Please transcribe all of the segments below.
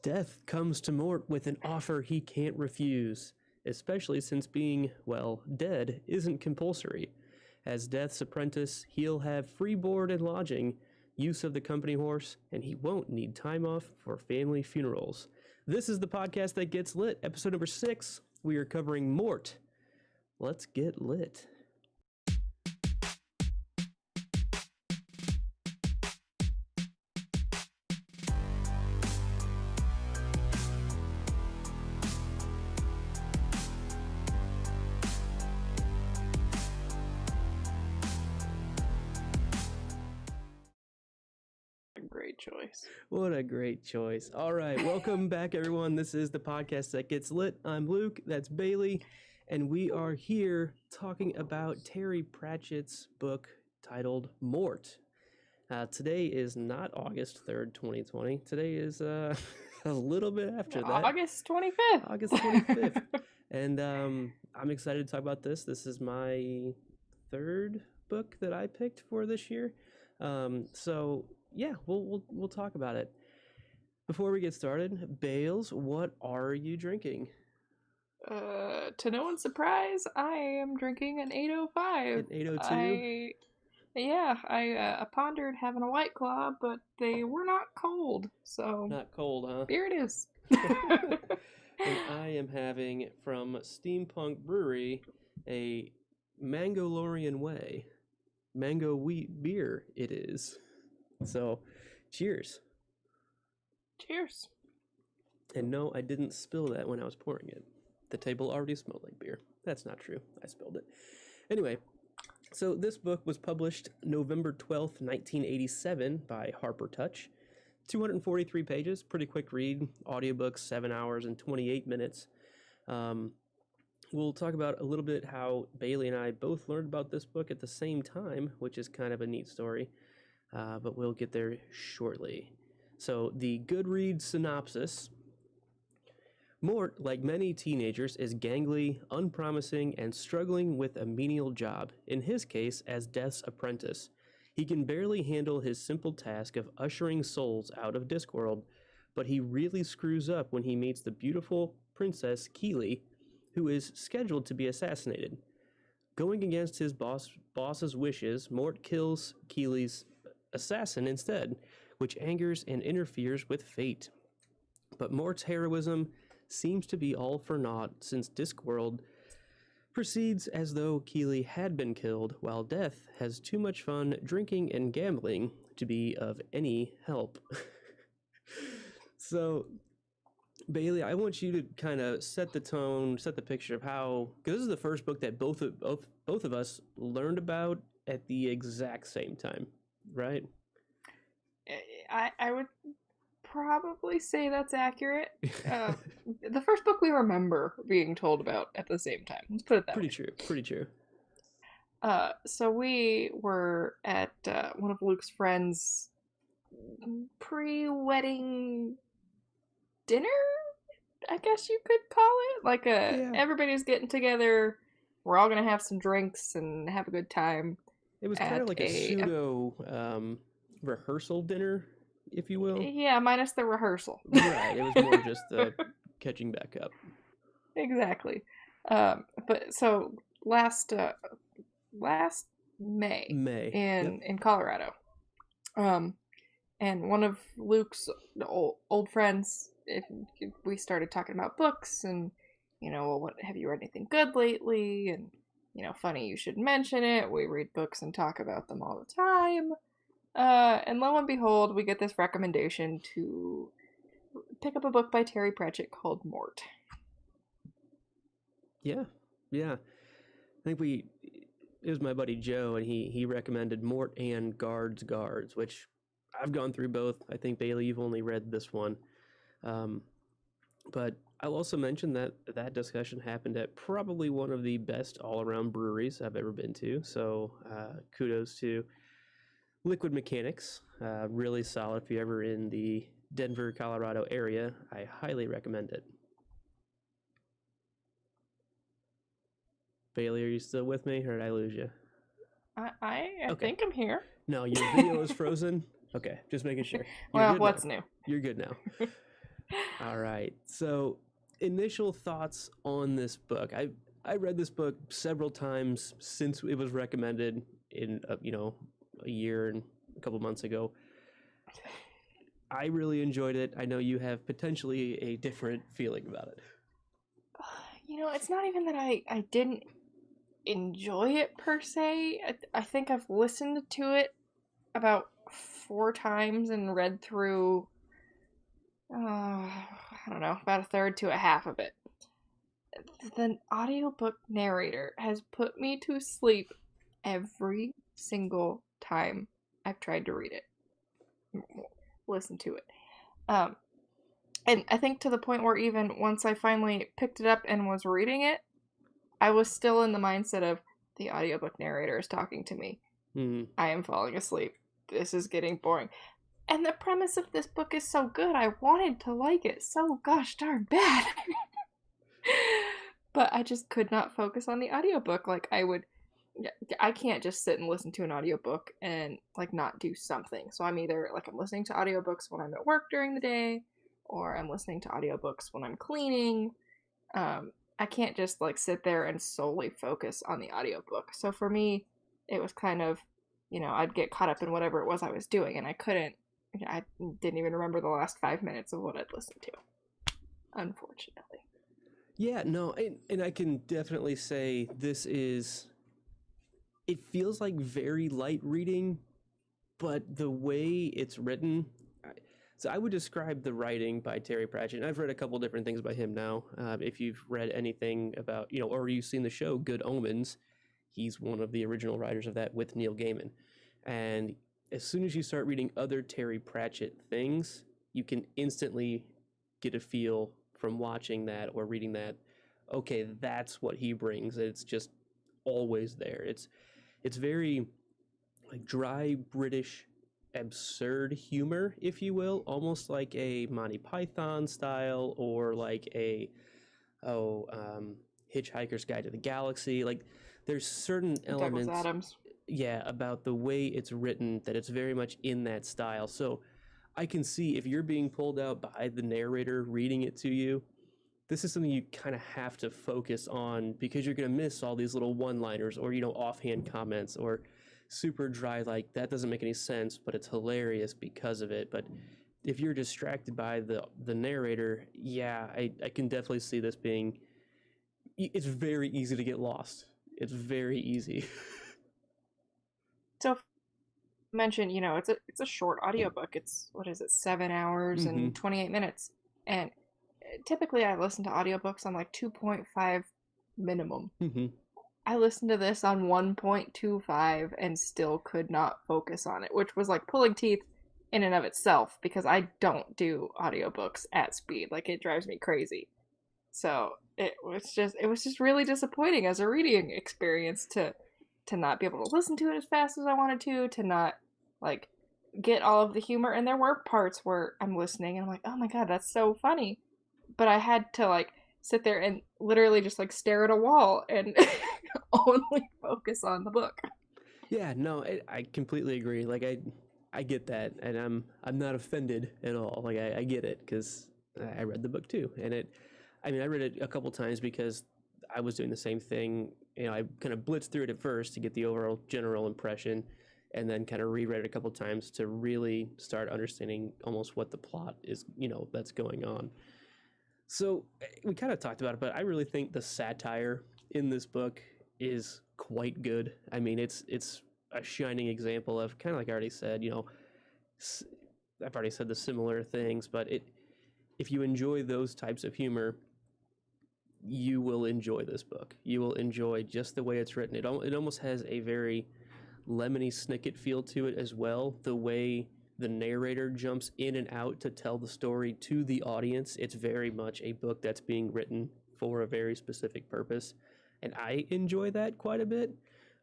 Death comes to Mort with an offer he can't refuse, especially since being, well, dead isn't compulsory. As Death's apprentice, he'll have free board and lodging, use of the company horse, and he won't need time off for family funerals. This is the podcast that gets lit, episode number 6. We are covering Mort. Let's get lit. Choice. What a great choice. All right, welcome back, everyone. This is the podcast that gets lit. I'm Luke, that's Bailey, and we are here talking about Terry Pratchett's book titled Mort. Today is not August 3rd, 2020. Today is a little bit after that. August 25th. August 25th. And I'm excited to talk about this. This is my third book that I picked for this year. So yeah, we'll talk about it. Before we get started, Bales, what are you drinking? To no one's surprise, I am drinking an 805. An 802? I pondered having a White Claw, but they were not cold, so... Not cold, huh? Here it is. And I am having, from Steampunk Brewery, a Mangolorian Way. Mango wheat beer it is. So, cheers. Cheers. And no, I didn't spill that when I was pouring it. The table already smelled like beer. That's not true. I spilled it. Anyway, so this book was published November 12th, 1987 by Harper Touch. 243 pages, pretty quick read. Audiobook, 7 hours and 28 minutes. We'll talk about a little bit how Bailey and I both learned about this book at the same time, which is kind of a neat story. But we'll get there shortly. So the Goodreads Synopsis. Mort, like many teenagers, is gangly, unpromising, and struggling with a menial job, in his case as Death's apprentice. He can barely handle his simple task of ushering souls out of Discworld, but he really screws up when he meets the beautiful Princess Keeley, who is scheduled to be assassinated. Going against his boss's wishes, Mort kills Keeley's assassin instead, which angers and interferes with fate. But Mort's heroism seems to be all for naught, since Discworld proceeds as though Keeley had been killed, while Death has too much fun drinking and gambling to be of any help. So, Bailey, I want you to kind of set the tone, set the picture of how, because this is the first book that both of us learned about at the exact same time, right? I would probably say that's accurate. The first book we remember being told about at the same time. Let's put it that way. Pretty true. So we were at one of Luke's friends' pre-wedding dinner, I guess you could call it. Like everybody's getting together. We're all gonna have some drinks and have a good time. It was kind of like a pseudo rehearsal dinner, if you will. Yeah, minus the rehearsal. Right, it was more just the catching back up. Exactly. But so last May in Colorado, and one of Luke's old friends, we started talking about books and, what have you read anything good lately? And, funny you should mention it. We read books and talk about them all the time. And lo and behold, we get this recommendation to pick up a book by Terry Pratchett called Mort. Yeah. I think it was my buddy Joe, and he recommended Mort and Guards, which I've gone through both. I think, Bailey, you've only read this one. But I'll also mention that discussion happened at probably one of the best all-around breweries I've ever been to. So kudos to Liquid Mechanics. Really solid. If you're ever in the Denver, Colorado area, I highly recommend it. Bailey, are you still with me, or did I lose you? I think I'm here. No, your video is frozen? Okay, just making sure. Well, what's new? You're good now. All right. So, initial thoughts on this book. I read this book several times since it was recommended in a year and a couple months ago. I really enjoyed it. I know you have potentially a different feeling about it. It's not even that I didn't enjoy it per se. I think I've listened to it about 4 times and read through, I don't know, about a third to a half of it. The audiobook narrator has put me to sleep every single time I've tried to read it, listen to it. And I think to the point where even once I finally picked it up and was reading it, I was still in the mindset of the audiobook narrator is talking to me. I am falling asleep. This is getting boring. And the premise of this book is so good. I wanted to like it so gosh darn bad. But I just could not focus on the audiobook like I would. I can't just sit and listen to an audiobook and like not do something. So I'm either like I'm listening to audiobooks when I'm at work during the day, or I'm listening to audiobooks when I'm cleaning. I can't just like sit there and solely focus on the audiobook. So for me, it was kind of, I'd get caught up in whatever it was I was doing, and I didn't even remember the last 5 minutes of what I'd listened to, unfortunately. Yeah, no, and I can definitely say it feels like very light reading, but the way it's written, so I would describe the writing by Terry Pratchett, and I've read a couple different things by him now. If you've read anything about, or you've seen the show Good Omens, he's one of the original writers of that with Neil Gaiman. And as soon as you start reading other Terry Pratchett things, you can instantly get a feel from watching that or reading that, okay, that's what he brings. It's just always there. It's very like dry British absurd humor, if you will, almost like a Monty Python style or like a Hitchhiker's Guide to the Galaxy. Like there's certain Douglas elements, Adams. yeah, about the way it's written that it's very much in that style. So I can see if you're being pulled out by the narrator reading it to you, this is something you kind of have to focus on because you're going to miss all these little one-liners or offhand comments or super dry, like that doesn't make any sense, but it's hilarious because of it. But if you're distracted by the narrator, yeah, I can definitely see this being, it's very easy to get lost. It's very easy. So mention, it's a short audiobook. It's, what is it, 7 hours and 28 minutes. And typically I listen to audiobooks on like 2.5 minimum. I listened to this on 1.25 and still could not focus on it, which was like pulling teeth in and of itself because I don't do audiobooks at speed. Like it drives me crazy. So it was just really disappointing as a reading experience to not be able to listen to it as fast as I wanted to not like get all of the humor. And there were parts where I'm listening and I'm like, oh my god, that's so funny. But I had to like sit there and literally just like stare at a wall and only focus on the book. Yeah, no, I completely agree. Like I get that, and I'm not offended at all. Like I get it because I read the book too, and I read it a couple times because I was doing the same thing. I kind of blitzed through it at first to get the overall general impression, and then kind of reread it a couple times to really start understanding almost what the plot is, that's going on. So we kind of talked about it, but I really think the satire in this book is quite good. I mean, it's a shining example of kind of like I already said, I've already said the similar things, but if you enjoy those types of humor, you will enjoy this book. You will enjoy just the way it's written. It almost has a very Lemony Snicket feel to it as well. The way the narrator jumps in and out to tell the story to the audience, it's very much a book that's being written for a very specific purpose. And I enjoy that quite a bit.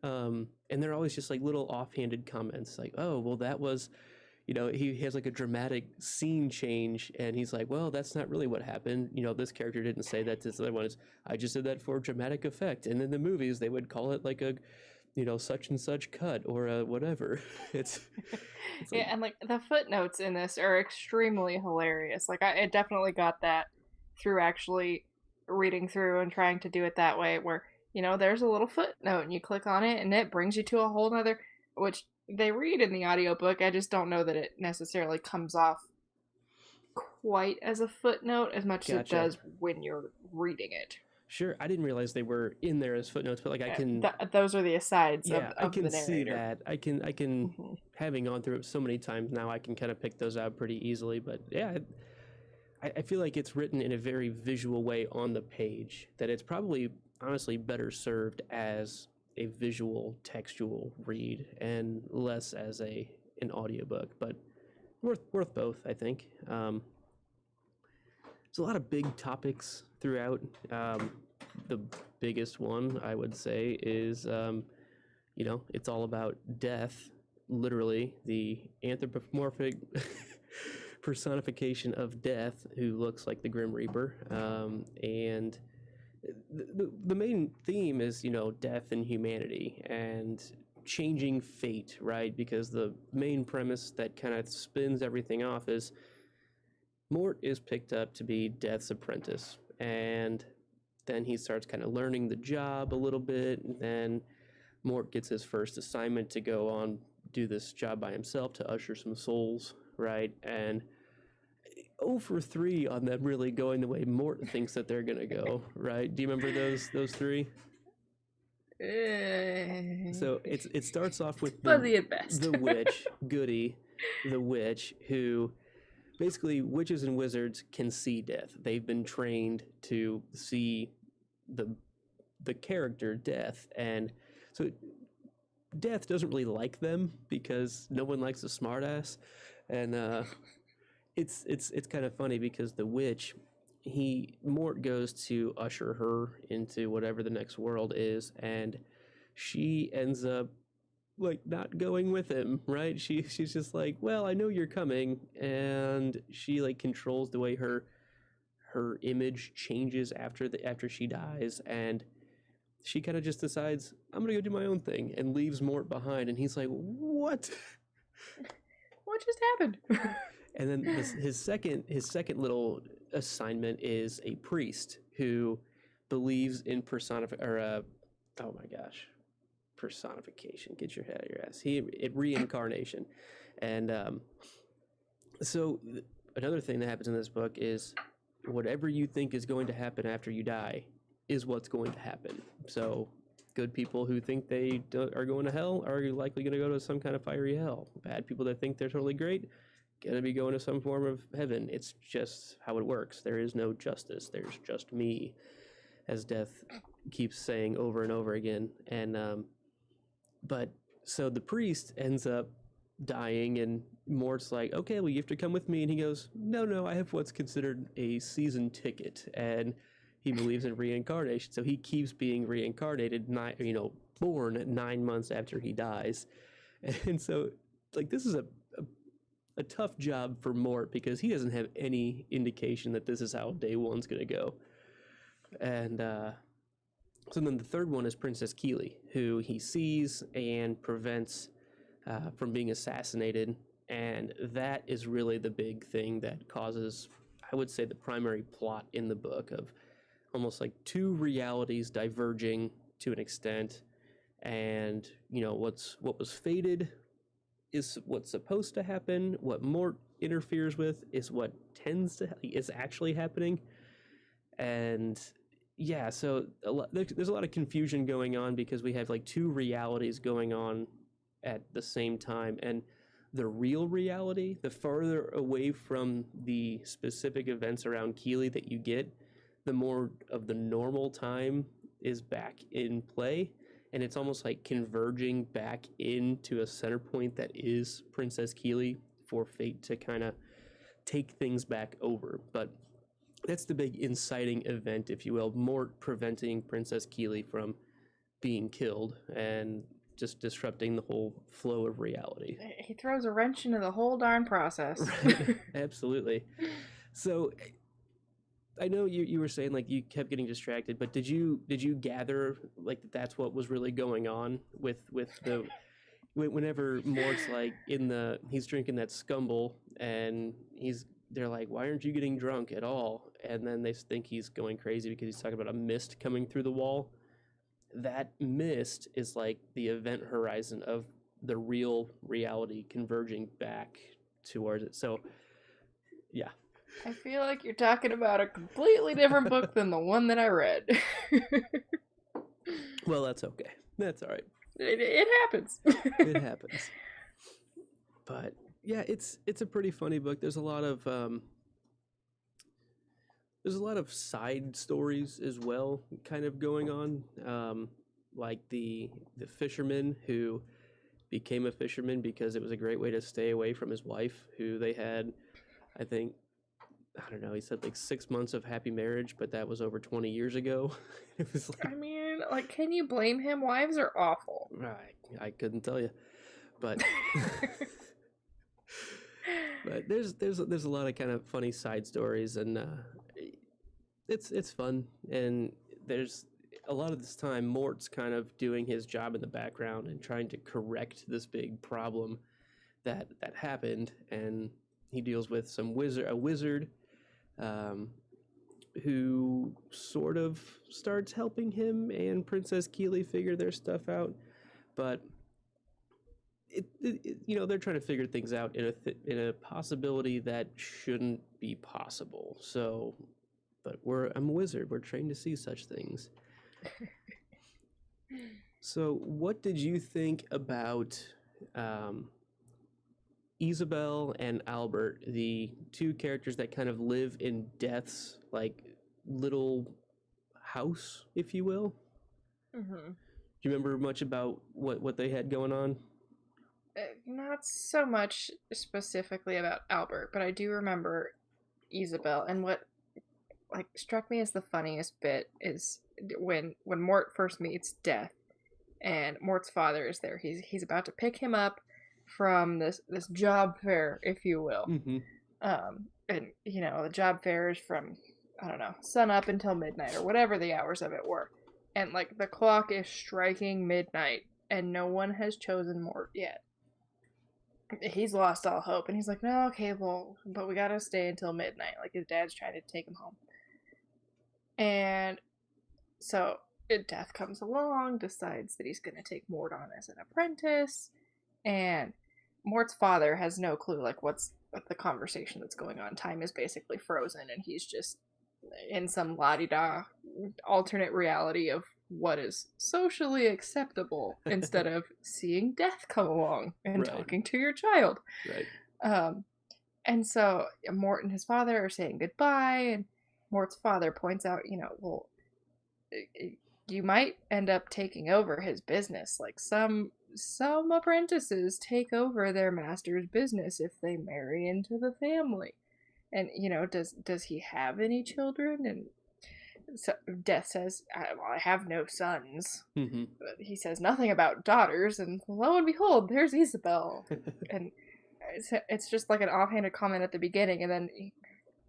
And they're always just like little offhanded comments like, oh, well, that was, he has like a dramatic scene change and he's like, well, that's not really what happened. This character didn't say that to this other one. I just did that for dramatic effect. And in the movies, they would call it like a such and such cut or whatever. It's Yeah, like, and like the footnotes in this are extremely hilarious. Like I definitely got that through actually reading through and trying to do it that way where, there's a little footnote and you click on it and it brings you to a whole nother, which they read in the audiobook. I just don't know that it necessarily comes off quite as a footnote as much as it gotcha. does when you're reading it. Sure, I didn't realize they were in there as footnotes, but like I can, Those are the asides yeah, I of can the see narrator. that. I can, Hmm. having gone through it so many times now, I can kind of pick those out pretty easily. But yeah, I feel like it's written in a very visual way on the page. That it's probably honestly better served as a visual textual read and less as an audiobook, but worth both, I think. There's a lot of big topics throughout. The biggest one, I would say, is, it's all about death, literally, the anthropomorphic personification of death who looks like the Grim Reaper. And the main theme is, death and humanity and changing fate, right? Because the main premise that kind of spins everything off is Mort is picked up to be Death's apprentice, and then he starts kind of learning the job a little bit, and then Mort gets his first assignment to go on do this job by himself to usher some souls, right? And 0 for 3 on them really going the way Mort thinks that they're gonna go, right? Do you remember those three? So it starts off with Fuzzy at best. the witch, Goody, the witch, who basically witches and wizards can see death. They've been trained to see the character death, and so death doesn't really like them because no one likes a smartass, and it's kind of funny because the witch, Mort goes to usher her into whatever the next world is, and she ends up like not going with him, right? She's just like, well, I know you're coming, and she like controls the way her image changes after she dies, and she kind of just decides, I'm gonna go do my own thing, and leaves Mort behind, and he's like, what? What just happened? And then his second little assignment is a priest who believes in oh my gosh, personification. Get your head out of your ass. Reincarnation, and so another thing that happens in this book is whatever you think is going to happen after you die is what's going to happen. So good people who think they are going to hell are likely going to go to some kind of fiery hell. Bad people that think they're totally great going to be going to some form of heaven. It's just how it works. There is no justice. There's just me, as death keeps saying over and over again. And but so the priest ends up dying, and Mort's like, okay, well, you have to come with me. And he goes, no, I have what's considered a season ticket. And he believes in reincarnation. So he keeps being reincarnated, born 9 months after he dies. And so, like, this is a tough job for Mort because he doesn't have any indication that this is how day one's going to go. And so then the third one is Princess Keeley, who he sees and prevents from being assassinated. And that is really the big thing that causes, I would say, the primary plot in the book of almost like two realities diverging to an extent. And, what was fated is what's supposed to happen. What Mort interferes with is what is actually happening. And yeah, so there's a lot of confusion going on because we have like two realities going on at the same time. And the real reality, the farther away from the specific events around Keeley that you get, the more of the normal time is back in play. And it's almost like converging back into a center point that is Princess Keeley for fate to kind of take things back over. But that's the big inciting event, if you will, Mort preventing Princess Keeley from being killed and just disrupting the whole flow of reality. He throws a wrench into the whole darn process. Right, absolutely. So I know you were saying like you kept getting distracted, but did you gather like that's what was really going on with the whenever Mort's like he's drinking that scumble and they're like, why aren't you getting drunk at all? And then they think he's going crazy because he's talking about a mist coming through the wall. That mist is like the event horizon of the real reality converging back towards it. So yeah. I feel like you're talking about a completely different book than the one that I read. Well, that's okay. That's all right. It happens. It happens. But yeah, it's a pretty funny book. There's a lot of side stories as well, kind of going on. Like the fisherman who became a fisherman because it was a great way to stay away from his wife, who they had, I think, I don't know, he said like 6 months of happy marriage, but that was over 20 years ago. It was like, I mean, like, can you blame him? Wives are awful. I couldn't tell you, but but there's a lot of kind of funny side stories, and it's fun, and there's a lot of this time Mort's kind of doing his job in the background and trying to correct this big problem that happened, and he deals with a wizard who sort of starts helping him and Princess Keeley figure their stuff out, but they're trying to figure things out in a possibility that shouldn't be possible. So, but I'm a wizard. We're trained to see such things. So, what did you think about Isabel and Albert, the two characters that kind of live in Death's like little house, if you will? Mm-hmm. Do you remember much about what they had going on? Not so much specifically about Albert, but I do remember Isabel. And what like struck me as the funniest bit is when Mort first meets Death, and Mort's father is there. He's about to pick him up from this job fair, if you will. Mm-hmm. And the job fair is from, I don't know, sun up until midnight or whatever the hours of it were. And like the clock is striking midnight and no one has chosen Mort yet. He's lost all hope, and he's like, no, okay, well, but we gotta stay until midnight. Like his dad's trying to take him home. And so Death comes along, decides that he's gonna take Mort on as an apprentice, and Mort's father has no clue like what's the conversation that's going on. Time is basically frozen, and he's just in some la-di-da alternate reality of what is socially acceptable instead of seeing Death come along and talking to your child. Right. And so Mort and his father are saying goodbye, and Mort's father points out, well, you might end up taking over his business. Like some apprentices take over their master's business if they marry into the family. And does he have any children? And so Death says, I have no sons. Mm-hmm. But he says nothing about daughters, and lo and behold, there's Isabel. And it's just like an offhanded comment at the beginning, and then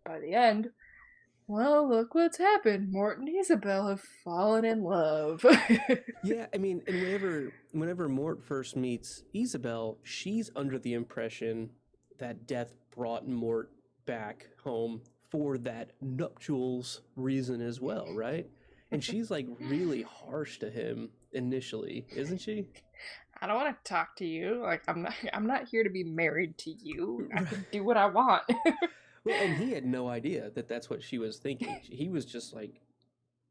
by the end, well, look what's happened. Mort and Isabel have fallen in love. Yeah, I mean, and whenever Mort first meets Isabel, she's under the impression that Death brought Mort back home for that nuptials reason as well, right? And she's like really harsh to him initially, isn't she? I don't want to talk to you. Like I'm not here to be married to you. I can do what I want. Well, and he had no idea that that's what she was thinking. He was just like,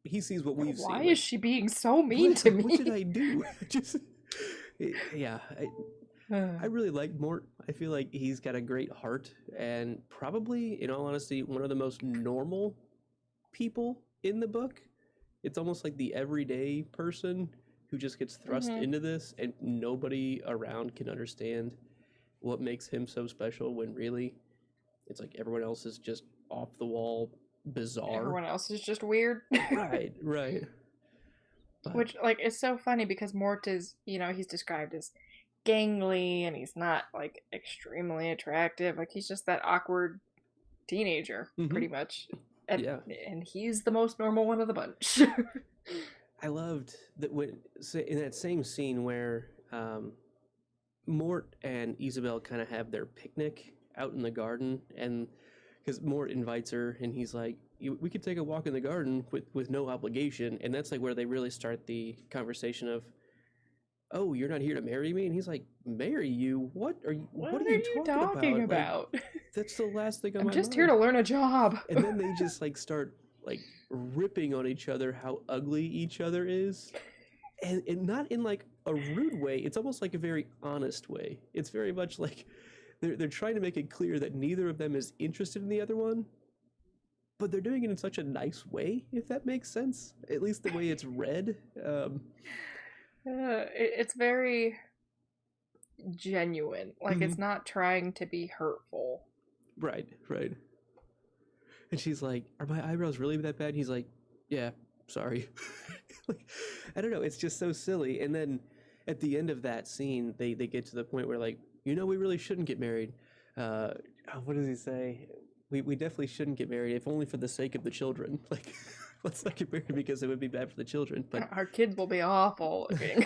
he sees what we've seen. Why is she being so mean to me? What did I do? Yeah. I really like Mort. I feel like he's got a great heart, and probably, in all honesty, one of the most normal people in the book. It's almost like the everyday person who just gets thrust into this, and nobody around can understand what makes him so special, when really it's like everyone else is just off the wall bizarre. Everyone else is just weird. Right. But, which, like, is so funny because Mort is, he's described as gangly, and he's not like extremely attractive. Like he's just that awkward teenager, pretty much. And he's the most normal one of the bunch. I loved that in that same scene where Mort and Isabel kind of have their picnic out in the garden, and because Mort invites her, and he's like, "We could take a walk in the garden with no obligation," and that's like where they really start the conversation of, "Oh, you're not here to marry me?" And he's like, "Marry you? What are you? What are you talking about? Like, that's the last thing on my mind. I'm just here to learn a job." And then they just like start like ripping on each other how ugly each other is, and not in like a rude way. It's almost like a very honest way. It's very much like they're trying to make it clear that neither of them is interested in the other one, but they're doing it in such a nice way, if that makes sense. At least the way it's read. It's very genuine. Like, it's not trying to be hurtful. Right. And she's like, "Are my eyebrows really that bad?" And he's like, "Yeah, sorry." Like, I don't know. It's just so silly. And then at the end of that scene, they get to the point where, like, we really shouldn't get married. What does he say? We definitely shouldn't get married, if only for the sake of the children. Like, let's not get married because it would be bad for the children. But our kids will be awful looking.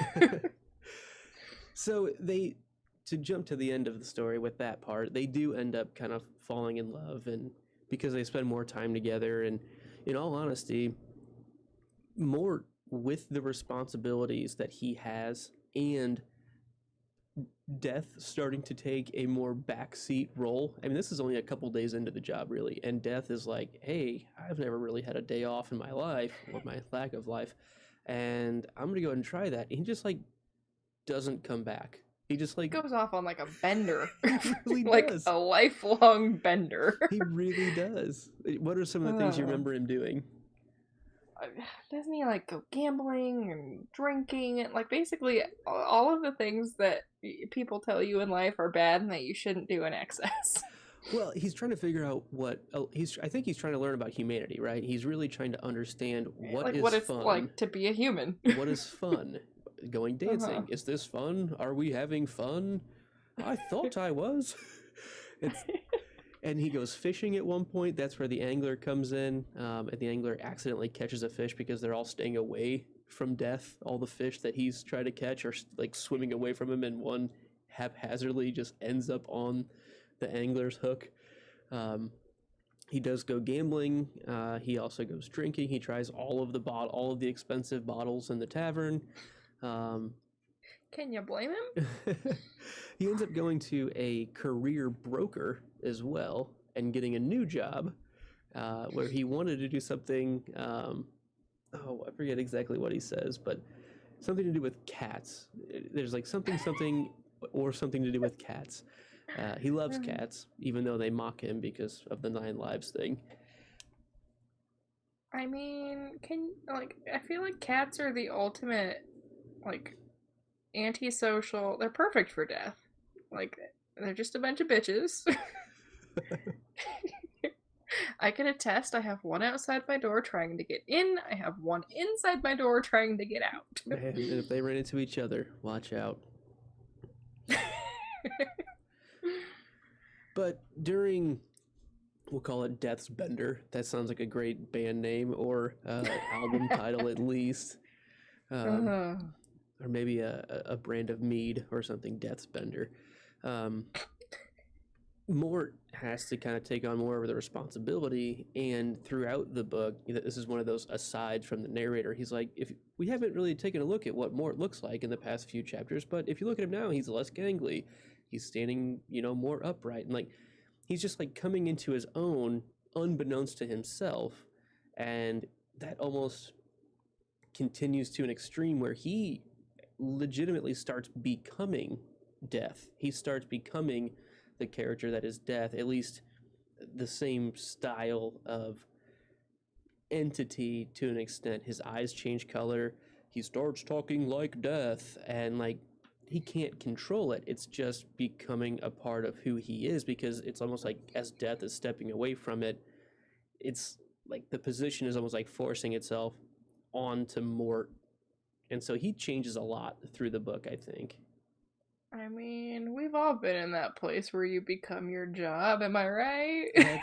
So to jump to the end of the story with that part, they do end up kind of falling in love, and because they spend more time together. And in all honesty, Mort, with the responsibilities that he has and Death starting to take a more backseat role. I mean, this is only a couple days into the job, really, and Death is like, "Hey, I've never really had a day off in my life, or my lack of life, and I'm gonna go ahead and try that." And he just like doesn't come back. He just like goes off on like a bender. He really like does. A lifelong bender. He really does. What are some of the things you remember him doing? Doesn't he like go gambling and drinking and like basically all of the things that people tell you in life are bad and that you shouldn't do in excess? Well, he's trying to figure out what I think he's trying to learn about humanity, right? He's really trying to understand what it's fun. Like to be a human. What is fun? Going dancing. Is this fun? Are we having fun? I thought I was. And he goes fishing at one point. That's where the angler comes in. And the angler accidentally catches a fish because they're all staying away from Death. All the fish that he's trying to catch are like swimming away from him, and one haphazardly just ends up on the angler's hook. He does go gambling. He also goes drinking. He tries all of the expensive bottles in the tavern. Can you blame him? He ends up going to a career broker as well and getting a new job where he wanted to do something. I forget exactly what he says, but something to do with cats. There's like something to do with cats. He loves cats, even though they mock him because of the 9 lives thing. I mean, I feel like cats are the ultimate, like, antisocial. They're perfect for Death. Like, they're just a bunch of bitches. I can attest, I have one outside my door trying to get in. I have one inside my door trying to get out. And if they run into each other, watch out. But during, we'll call it Death's Bender. That sounds like a great band name or album title at least. Or maybe a brand of mead or something, Death's Bender. Mort has to kind of take on more of the responsibility, and throughout the book, this is one of those asides from the narrator. He's like, if we haven't really taken a look at what Mort looks like in the past few chapters, but if you look at him now, he's less gangly. He's standing, more upright, and like he's just like coming into his own unbeknownst to himself, and that almost continues to an extreme where he legitimately starts becoming Death. He starts becoming the character that is Death, at least the same style of entity to an extent. His eyes change color. He starts talking like Death, and like he can't control it. It's just becoming a part of who he is, because it's almost like as Death is stepping away from it, it's like the position is almost like forcing itself onto Mort. And so he changes a lot through the book, I think. I mean, we've all been in that place where you become your job, am I right?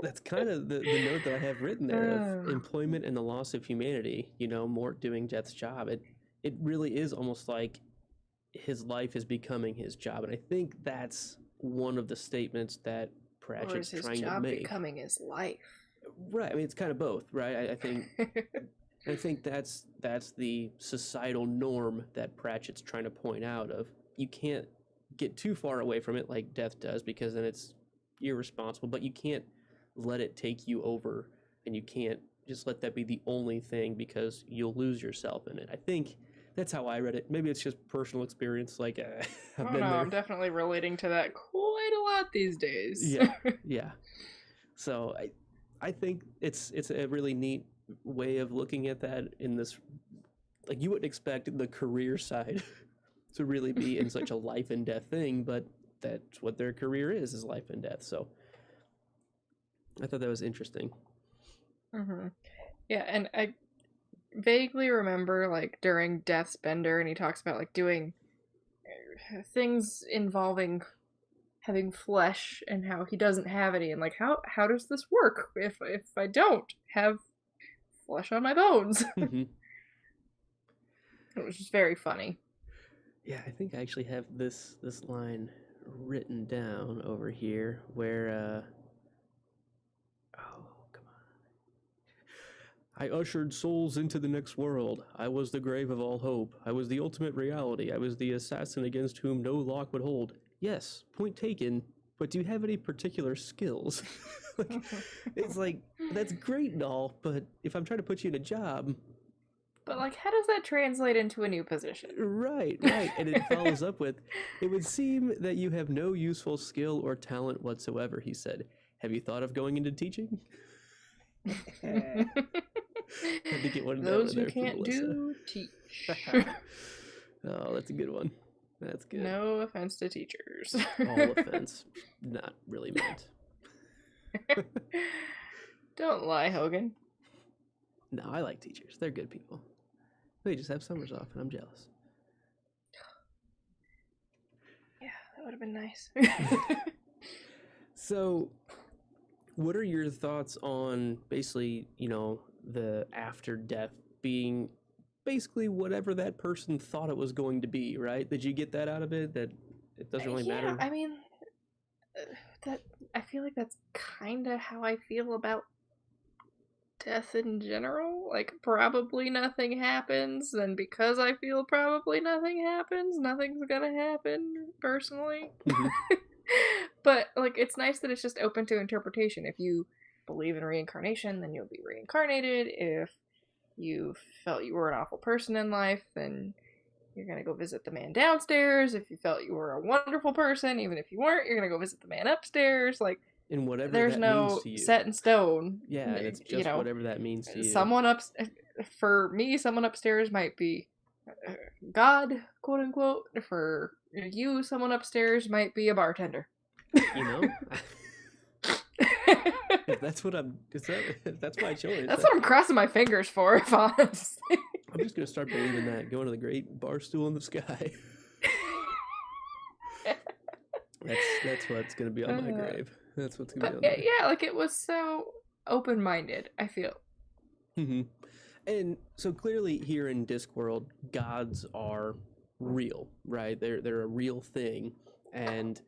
That's kind of the note that I have written there of employment and the loss of humanity. Mort doing Death's job. It really is almost like his life is becoming his job, and I think that's one of the statements that Pratchett's trying to make. Becoming his life. Right. I mean, it's kind of both, right? I think that's the societal norm that Pratchett's trying to point out of you can't get too far away from it like Death does, because then it's irresponsible, but you can't let it take you over, and you can't just let that be the only thing, because you'll lose yourself in it. I think that's how I read it. Maybe it's just personal experience. Like I've been there. I'm definitely relating to that quite a lot these days. Yeah. So I think it's a really neat way of looking at that. In this, like, you wouldn't expect the career side to really be in such a life and death thing, but that's what their career is life and death. So I thought that was interesting. Mm-hmm. Yeah, and I vaguely remember, like, during Death's Bender, and he talks about, like, doing things involving having flesh and how he doesn't have any, and, like, how does this work if I don't have flesh on my bones? Mm-hmm. It was just very funny. Yeah, I think I actually have this line written down over here where I ushered souls into the next world. I was the grave of all hope. I was the ultimate reality. I was the assassin against whom no lock would hold. Yes, point taken, but do you have any particular skills? It's like, that's great and all, but if I'm trying to put you in a job... But, like, how does that translate into a new position? Right. And it follows up with, it would seem that you have no useful skill or talent whatsoever, he said. Have you thought of going into teaching? Had to get one Those who can't do, teach. Oh, that's a good one. That's good. No offense to teachers. All offense. Not really meant. Don't lie, Hogan. No, I like teachers. They're good people. They just have summers off, and I'm jealous. Yeah, that would have been nice. So, what are your thoughts on basically, the after death being basically whatever that person thought it was going to be, right? Did you get that out of it? That it doesn't really matter? I mean, I feel like that's kind of how I feel about death in general. Like, probably nothing happens, and because I feel probably nothing happens, nothing's gonna happen, personally. Mm-hmm. But, like, it's nice that it's just open to interpretation. If you believe in reincarnation, then you'll be reincarnated. If you felt you were an awful person in life, then you're gonna go visit the man downstairs. If you felt you were a wonderful person, even if you weren't, you're gonna go visit the man upstairs. Like, and whatever there's that no means to you. set in stone. Yeah, and it's just whatever that means to you. For me, someone upstairs might be God, quote unquote. For you, someone upstairs might be a bartender. If that's what that's my choice. That's what I'm crossing my fingers for, if honestly. I'm just gonna start believing that, going to the great bar stool in the sky. That's what's gonna be on my grave. That's what's gonna be on there. Yeah, like, it was so open-minded, I feel. Mm-hmm. And so clearly here in Discworld, gods are real, right? They're a real thing, and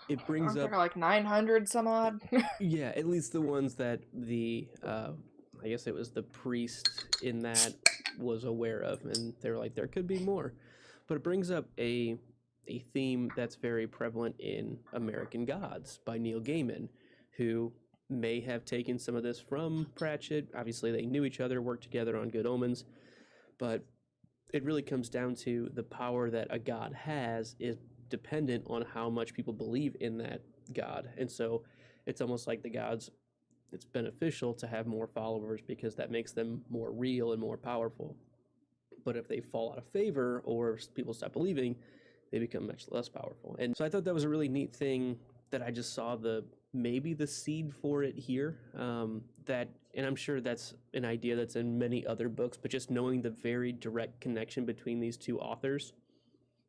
it brings up like 900 some odd. Yeah, at least the ones that the I guess it was the priest in that was aware of, and they're like, there could be more. But it brings up a theme that's very prevalent in American Gods by Neil Gaiman, who may have taken some of this from Pratchett. Obviously, they knew each other, worked together on Good Omens, but it really comes down to the power that a god has is dependent on how much people believe in that god. And so it's almost like the gods, it's beneficial to have more followers because that makes them more real and more powerful. But if they fall out of favor or people stop believing, they become much less powerful. And so I thought that was a really neat thing that I just saw maybe the seed for it here. And I'm sure that's an idea that's in many other books, but just knowing the very direct connection between these two authors,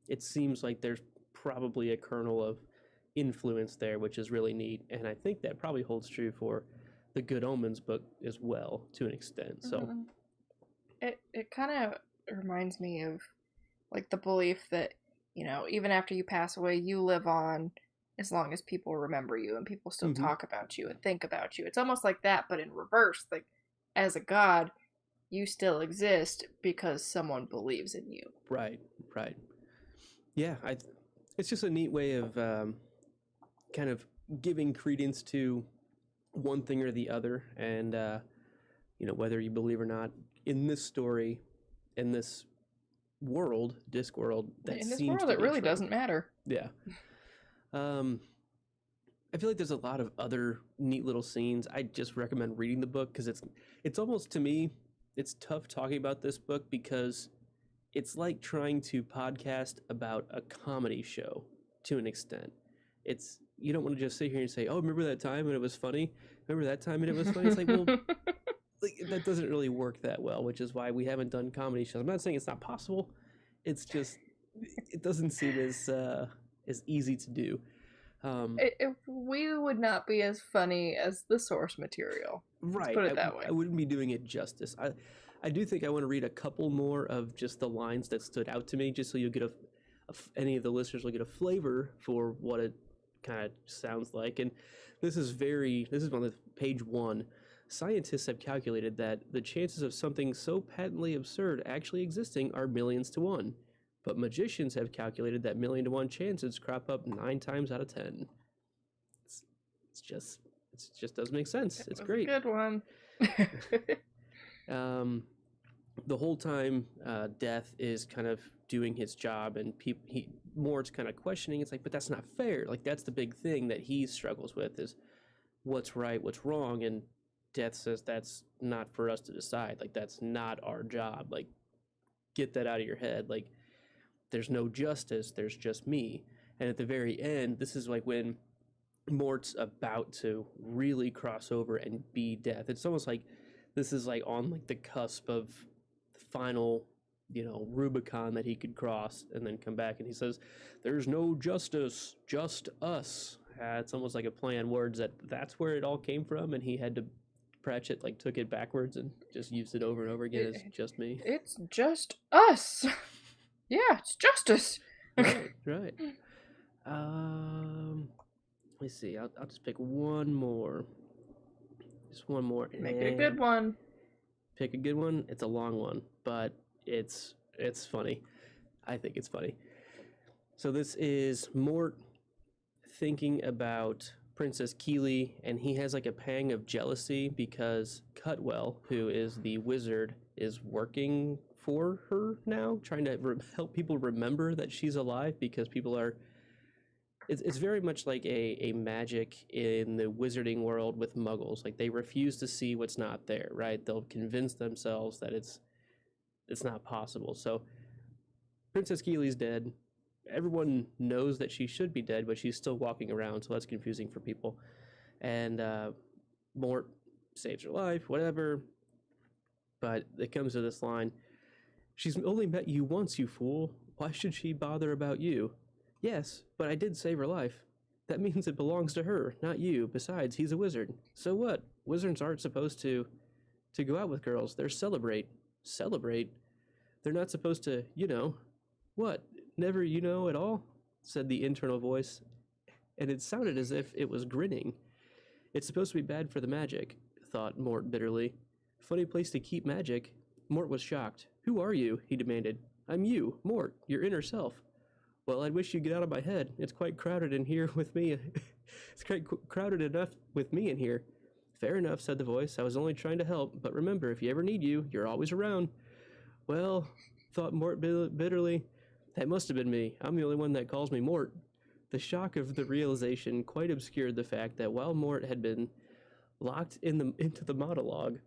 it seems like there's probably a kernel of influence there, which is really neat. And I think that probably holds true for the Good Omens book as well, to an extent. So it kind of reminds me of like the belief that, you know, even after you pass away, you live on as long as people remember you and people still talk about you and think about you. It's almost like that, but in reverse. Like, as a god, you still exist because someone believes in you. Right. Yeah, it's just a neat way of kind of giving credence to one thing or the other, and you know, whether you believe or not, in this story, in this world, Discworld, that in this seems world, to it be really true. doesn't matter. Yeah. I feel like there's a lot of other neat little scenes. I just recommend reading the book because it's almost, to me, it's tough talking about this book because it's like trying to podcast about a comedy show to an extent. It's, you don't want to just sit here and say, "Oh, remember that time and it was funny? Remember that time and it was funny?" It's like, well, like, that doesn't really work that well, which is why we haven't done comedy shows. I'm not saying it's not possible. It's just, it doesn't seem as easy to do. We would not be as funny as the source material. Right. Let's put it that way. I wouldn't be doing it justice. I do think I want to read a couple more of just the lines that stood out to me, just so you get any of the listeners will get a flavor for what it kind of sounds like. And this is on the page 1. Scientists have calculated that the chances of something so patently absurd actually existing are millions to 1. But magicians have calculated that 1,000,000 to 1 chances crop up 9 times out of 10. It just doesn't make sense. It's great. A good one. The whole time, Death is kind of doing his job, and Mort's kind of questioning. It's like, but that's not fair. Like, that's the big thing that he struggles with, is what's right, what's wrong, and Death says that's not for us to decide. Like, that's not our job. Like, get that out of your head. Like, there's no justice, there's just me. And at the very end, this is like when Mort's about to really cross over and be Death. It's almost like this is like on like the cusp of the final, you know, Rubicon that he could cross and then come back. And he says, "There's no justice, just us." It's almost like a play on words that's where it all came from, and he had to, Pratchett like took it backwards and just used it over and over again as just me. It's just us. Yeah, it's justice. Right. Let me see. I'll just pick one more. Just one more. Make it a good one. Pick a good one. It's a long one, but it's funny. I think it's funny. So this is Mort thinking about Princess Keeley, and he has like a pang of jealousy because Cutwell, who is the wizard, is working for her now, trying to help people remember that she's alive, because people are, it's very much like a magic in the wizarding world with muggles. Like, they refuse to see what's not there, right? They'll convince themselves that it's not possible. So Princess Keeley's dead. Everyone knows that she should be dead, but she's still walking around, so that's confusing for people. And Mort saves her life, whatever. But it comes to this line: "She's only met you once, you fool. Why should she bother about you?" "Yes, but I did save her life. That means it belongs to her, not you. Besides, he's a wizard. So what? Wizards aren't supposed to go out with girls. They're celebrate. Celebrate? They're not supposed to, you know." "What? Never you know at all?" said the internal voice, and it sounded as if it was grinning. "It's supposed to be bad for the magic," thought Mort bitterly. Funny place to keep magic. Mort was shocked. "Who are you?" he demanded. "I'm you, Mort, your inner self." "Well, I'd wish you'd get out of my head. It's quite crowded in here with me. It's quite crowded enough with me in here." "Fair enough," said the voice. "I was only trying to help, but remember, if you ever need you, you're always around." "Well," thought Mort bitterly, "that must have been me. I'm the only one that calls me Mort." The shock of the realization quite obscured the fact that while Mort had been locked into the monologue,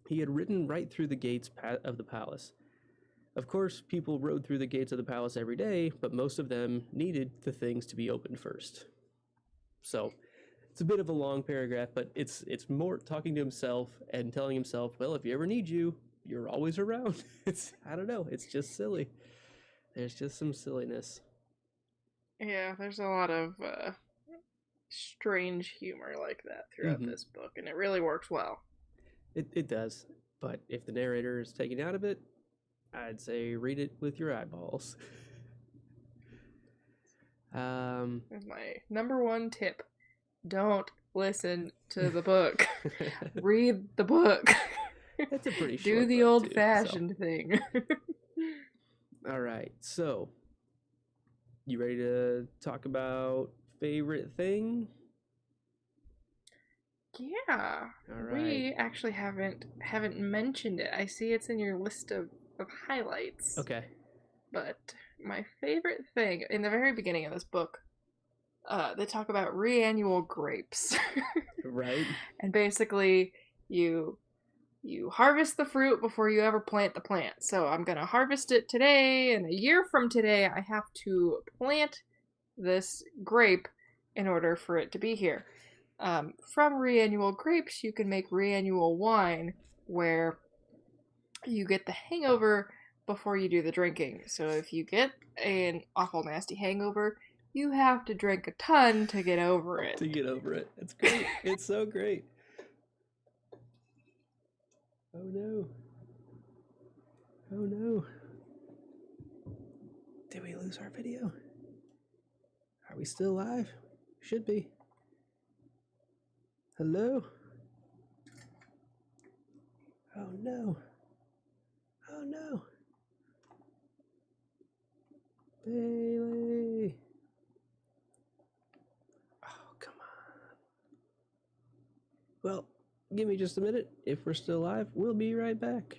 he had ridden right through the gates of the palace. Of course, people rode through the gates of the palace every day, but most of them needed the things to be opened first. So it's a bit of a long paragraph, but it's Mort talking to himself and telling himself, well, if you ever need you, you're always around. I don't know, it's just silly. There's just some silliness. Yeah, there's a lot of strange humor like that throughout Mhm. this book, and it really works well. It does, but if the narrator is taken out of it, I'd say read it with your eyeballs. That's my number one tip. Don't listen to the book. Read the book. It's a pretty Do short the book, old too, fashioned thing. All right, so you ready to talk about favorite thing? Yeah. All right. We actually haven't mentioned it. I see it's in your list of highlights. Okay. But my favorite thing in the very beginning of this book, they talk about reannual grapes. Right. And basically you harvest the fruit before you ever plant the plant. So I'm gonna harvest it today, and a year from today I have to plant this grape in order for it to be here. From reannual grapes, you can make reannual wine, where you get the hangover before you do the drinking. So if you get an awful nasty hangover, you have to drink a ton to get over it. To get over it. It's great. It's so great. Oh no. Oh no. Did we lose our video? Are we still live? Should be. Hello? Oh no. Oh no. Bailey. Oh, come on. Well, give me just a minute. If we're still live, we'll be right back.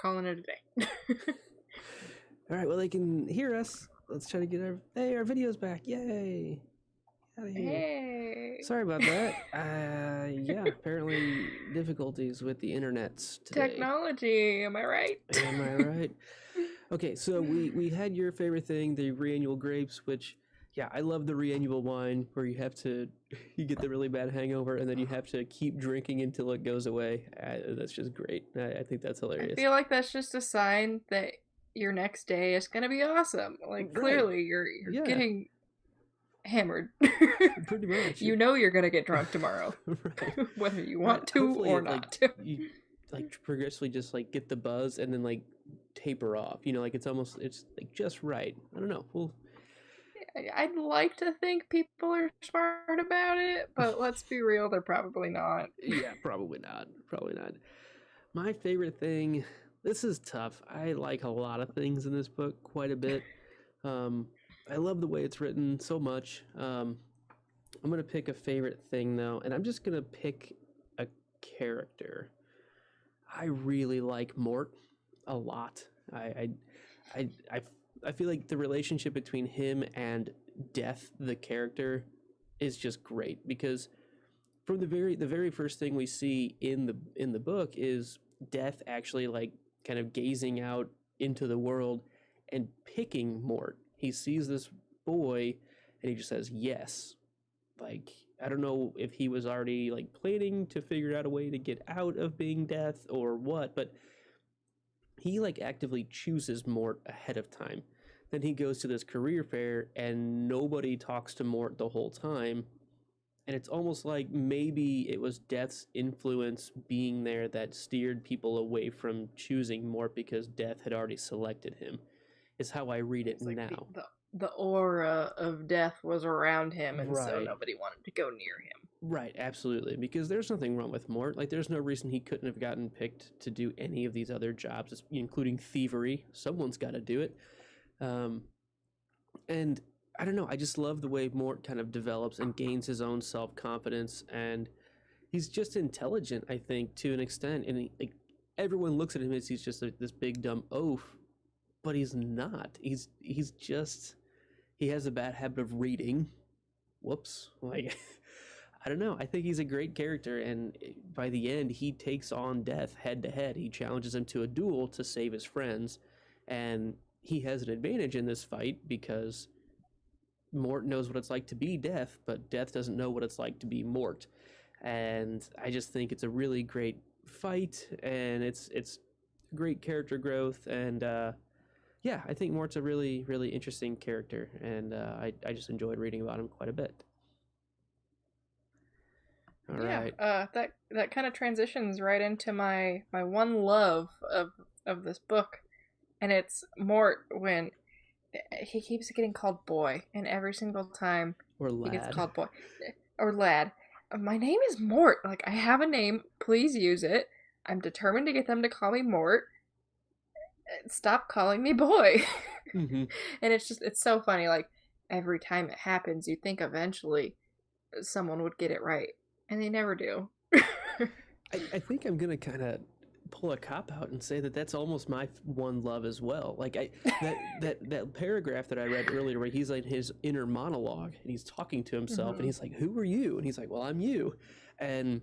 calling it a day. All right, well, they can hear us. Let's try to get our videos back. Yay. Out of here. Hey. Sorry about that. Yeah, apparently difficulties with the internets today. Technology, am I right? Am I right? Okay, so we had your favorite thing, the reannual grapes, which, yeah, I love the reannual wine where you get the really bad hangover and then you have to keep drinking until it goes away. That's just great. I think that's hilarious. I feel like that's just a sign that your next day is going to be awesome. Like, clearly you're getting hammered. Pretty much. You know you're going to get drunk tomorrow. Right. Whether you want to or not. You progressively just get the buzz and then taper off. It's just right. I don't know. I'd like to think people are smart about it, but let's be real, they're probably not. Yeah, probably not. Probably not. My favorite thing, this is tough. I like a lot of things in this book quite a bit. I love the way it's written so much. I'm going to pick a favorite thing, though, and I'm just going to pick a character. I really like Mort a lot. I feel like the relationship between him and Death, the character, is just great because from the very first thing we see in the book is Death actually kind of gazing out into the world and picking Mort. He sees this boy and he just says yes. I don't know if he was already planning to figure out a way to get out of being Death or what, but he actively chooses Mort ahead of time. Then he goes to this career fair and nobody talks to Mort the whole time. And it's almost like maybe it was Death's influence being there that steered people away from choosing Mort because Death had already selected him, is how I read it now. The aura of Death was around him, and so nobody wanted to go near him. Right, absolutely. Because there's nothing wrong with Mort. There's no reason he couldn't have gotten picked to do any of these other jobs, including thievery. Someone's got to do it. And I don't know, I just love the way Mort kind of develops and gains his own self-confidence, and he's just intelligent, I think, to an extent, and everyone looks at him as he's just this big dumb oaf, but he's not. He's just, he has a bad habit of reading. Whoops. I don't know, I think he's a great character, and by the end, he takes on Death head to head. He challenges him to a duel to save his friends, and he has an advantage in this fight because Mort knows what it's like to be Death, but Death doesn't know what it's like to be Mort. And I just think it's a really great fight, and it's great character growth, and yeah, I think Mort's a really, really interesting character, and I just enjoyed reading about him quite a bit. All right. That kind of transitions right into my one love of this book, and it's Mort when he keeps getting called boy, and every single time he gets called boy or lad. My name is Mort. I have a name. Please use it. I'm determined to get them to call me Mort. Stop calling me boy. Mm-hmm. And it's so funny. Every time it happens, you think eventually someone would get it right, and they never do. I think I'm gonna kind of pull a cop out and say that that's almost my one love as well. That paragraph that I read earlier where he's his inner monologue and he's talking to himself, mm-hmm. and he's like, who are you? And he's like, well, I'm you. And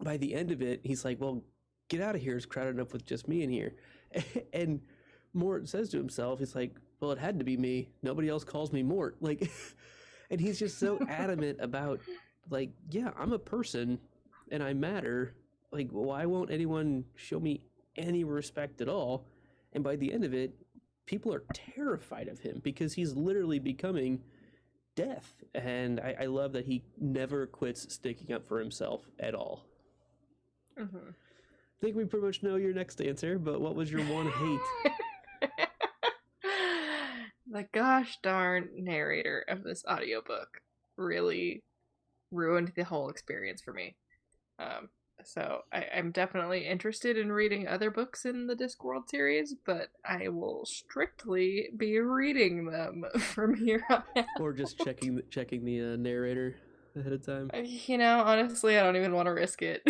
by the end of it, he's like, well, get out of here. It's crowded enough with just me in here. And Mort says to himself, he's like, well, it had to be me. Nobody else calls me Mort. And he's just so adamant about yeah, I'm a person and I matter. Why won't anyone show me any respect at all? And by the end of it, people are terrified of him because he's literally becoming Death. And I love that he never quits sticking up for himself at all. Mm-hmm. I think we pretty much know your next answer, but what was your one hate? The gosh darn narrator of this audiobook really ruined the whole experience for me. So I'm definitely interested in reading other books in the Discworld series, but I will strictly be reading them from here on out. Or just checking the narrator ahead of time. Honestly, I don't even want to risk it.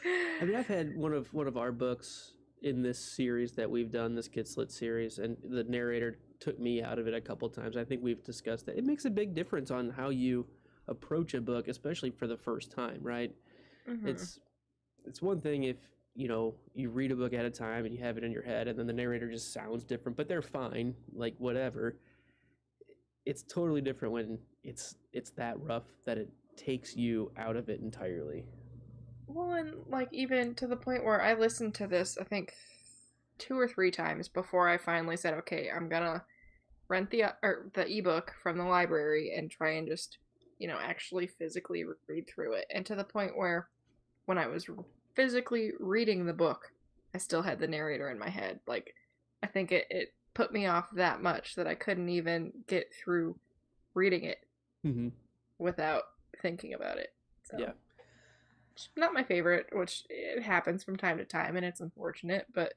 I mean, I've had one of our books in this series that we've done, this Kid Slit series, and the narrator took me out of it a couple times. I think we've discussed that. It makes a big difference on how you approach a book, especially for the first time, right? Mm-hmm. It's it's one thing if, you know, you read a book at a time and you have it in your head and then the narrator just sounds different, but they're fine, like whatever. It's totally different when it's that rough that it takes you out of it entirely. Well, and like even to the point where I listened to this, I think 2 or 3 times before I finally said, okay, I'm gonna rent the ebook from the library and try and just actually physically read through it. And to the point where when I was physically reading the book, I still had the narrator in my head. Like I think it put me off that much that I couldn't even get through reading it Mm-hmm. without thinking about it. So Yeah. not my favorite, which it happens from time to time and it's unfortunate, but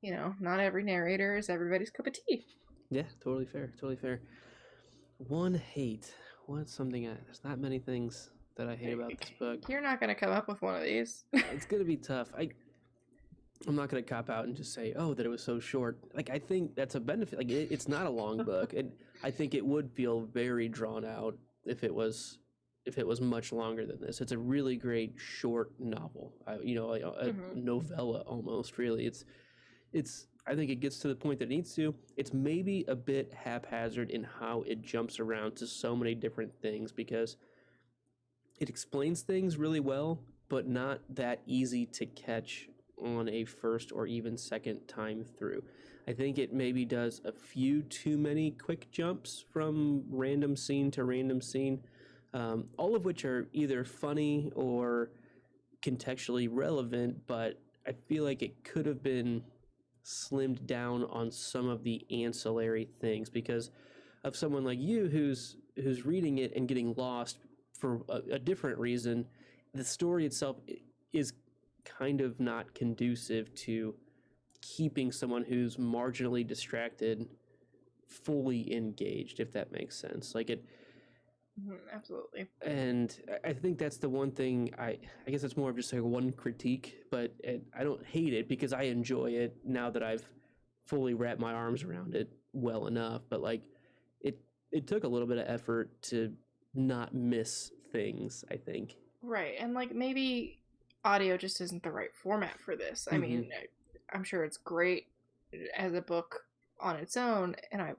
not every narrator is everybody's cup of tea. Yeah, totally fair. Totally fair. One hate. What's something there's not many things that I hate about this book. You're not going to come up with one of these. It's gonna be tough. I'm not gonna cop out and just say, oh, that it was so short. Like I think that's a benefit. Like it's not a long book, and I think it would feel very drawn out if it was much longer than this. It's a really great short novel. Like a Mm-hmm. novella almost. Really, it's. I think it gets to the point that it needs to. It's maybe a bit haphazard in how it jumps around to so many different things because it explains things really well, but not that easy to catch on a first or even second time through. I think it maybe does a few too many quick jumps from random scene to random scene, all of which are either funny or contextually relevant, but I feel like it could have been slimmed down on some of the ancillary things because of someone like you who's reading it and getting lost for a different reason. The story itself is kind of not conducive to keeping someone who's marginally distracted fully engaged, if that makes sense. Like it, Absolutely. and I think that's the one thing I guess it's more of just like one critique, but I don't hate it because I enjoy it now that I've fully wrapped my arms around it well enough. But like it it took a little bit of effort to not miss things, I think. Right. And like maybe audio just isn't the right format for this. I Mm-hmm. mean, I'm sure it's great as a book on its own, and I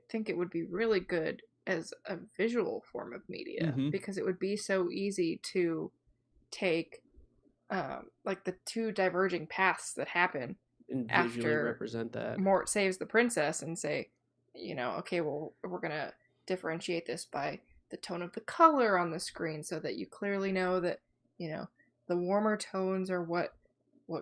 think it would be really good as a visual form of media Mm-hmm. because it would be so easy to take like the two diverging paths that happen And visually after represent that. Mort saves the princess and say, okay, well, we're going to differentiate this by the tone of the color on the screen so that you clearly know that, you know, the warmer tones are what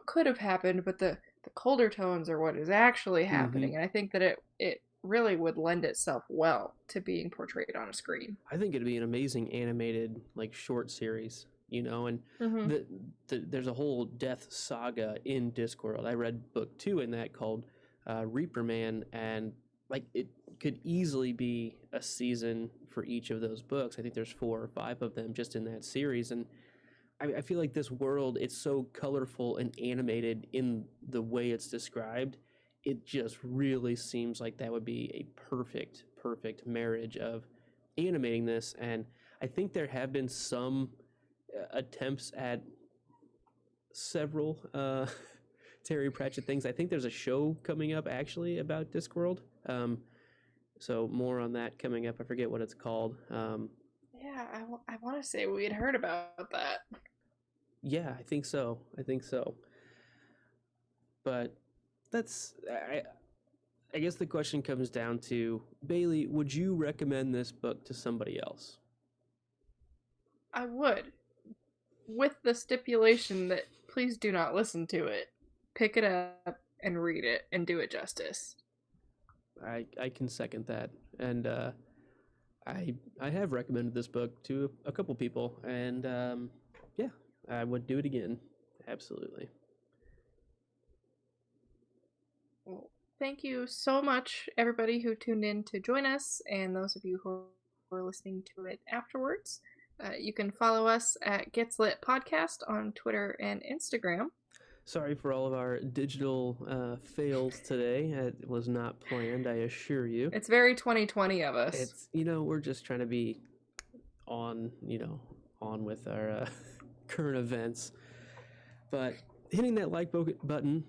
could have happened, but the colder tones are what is actually Mm-hmm. happening. And I think that it really would lend itself well to being portrayed on a screen. I think it'd be an amazing animated like short series, you know, and Mm-hmm. there's a whole death saga in Discworld. I read book 2 in that called Reaper Man, and like it could easily be a season for each of those books. I think there's 4 or 5 of them just in that series, and I feel like this world, it's so colorful and animated in the way it's described. It just really seems like that would be a perfect marriage of animating this. And I think there have been some attempts at several Terry Pratchett things. I think there's a show coming up actually about Discworld. So more on that coming up. I forget what it's called. Yeah, I want to say we had heard about that. Yeah, I think so. I think so. But that's I guess the question comes down to Bailey, would you recommend this book to somebody else? I would, with the stipulation that please do not listen to it. Pick it up and read it and do it justice. I can second that, and I have recommended this book to a couple people, and yeah, I would do it again, absolutely. Well, thank you so much, everybody who tuned in to join us, and those of you who are listening to it afterwards. You can follow us at Gets Lit Podcast on Twitter and Instagram. Sorry for all of our digital fails today. It was not planned, I assure you. It's very 2020 of us. It's, we're just trying to be on with our current events. But hitting that like button,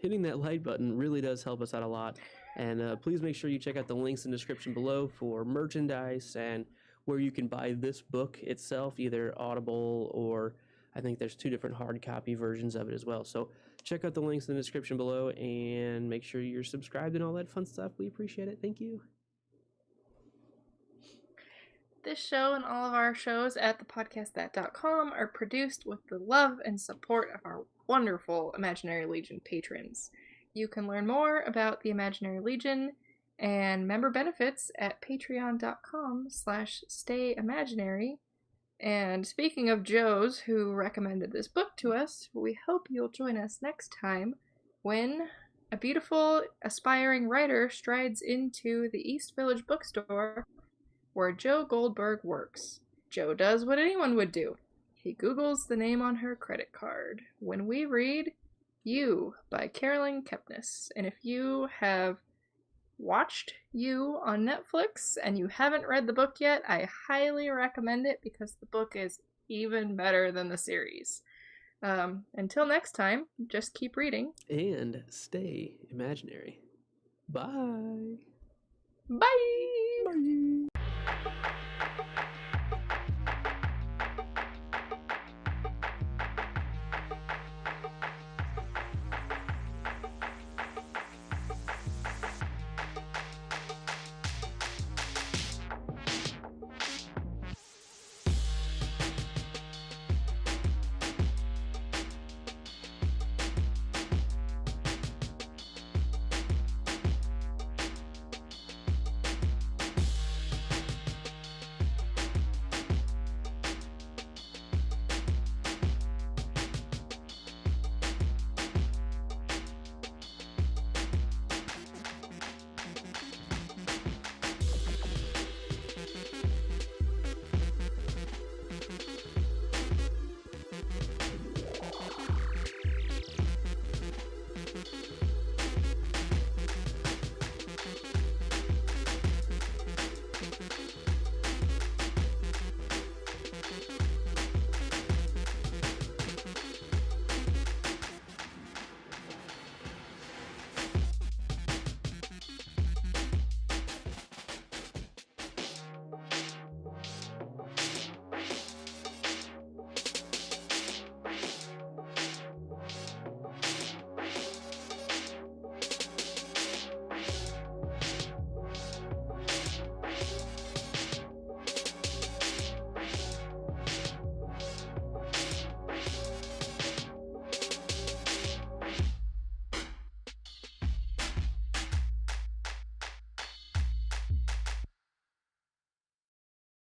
hitting that like button really does help us out a lot. And please make sure you check out the links in the description below for merchandise and where you can buy this book itself, either Audible or I think there's 2 different hard copy versions of it as well. So check out the links in the description below and make sure you're subscribed and all that fun stuff. We appreciate it. Thank you. This show and all of our shows at thepodcastthat.com are produced with the love and support of our wonderful Imaginary Legion patrons. You can learn more about the Imaginary Legion and member benefits at patreon.com/stayimaginary. And speaking of Joes, who recommended this book to us, we hope you'll join us next time when a beautiful, aspiring writer strides into the East Village bookstore where Joe Goldberg works. Joe does what anyone would do. He Googles the name on her credit card. When we read You by Carolyn Kepnes. And if you have watched You on Netflix and you haven't read the book yet, I highly recommend it because the book is even better than the series. Until next time, just keep reading. And stay imaginary. Bye. Bye! Bye.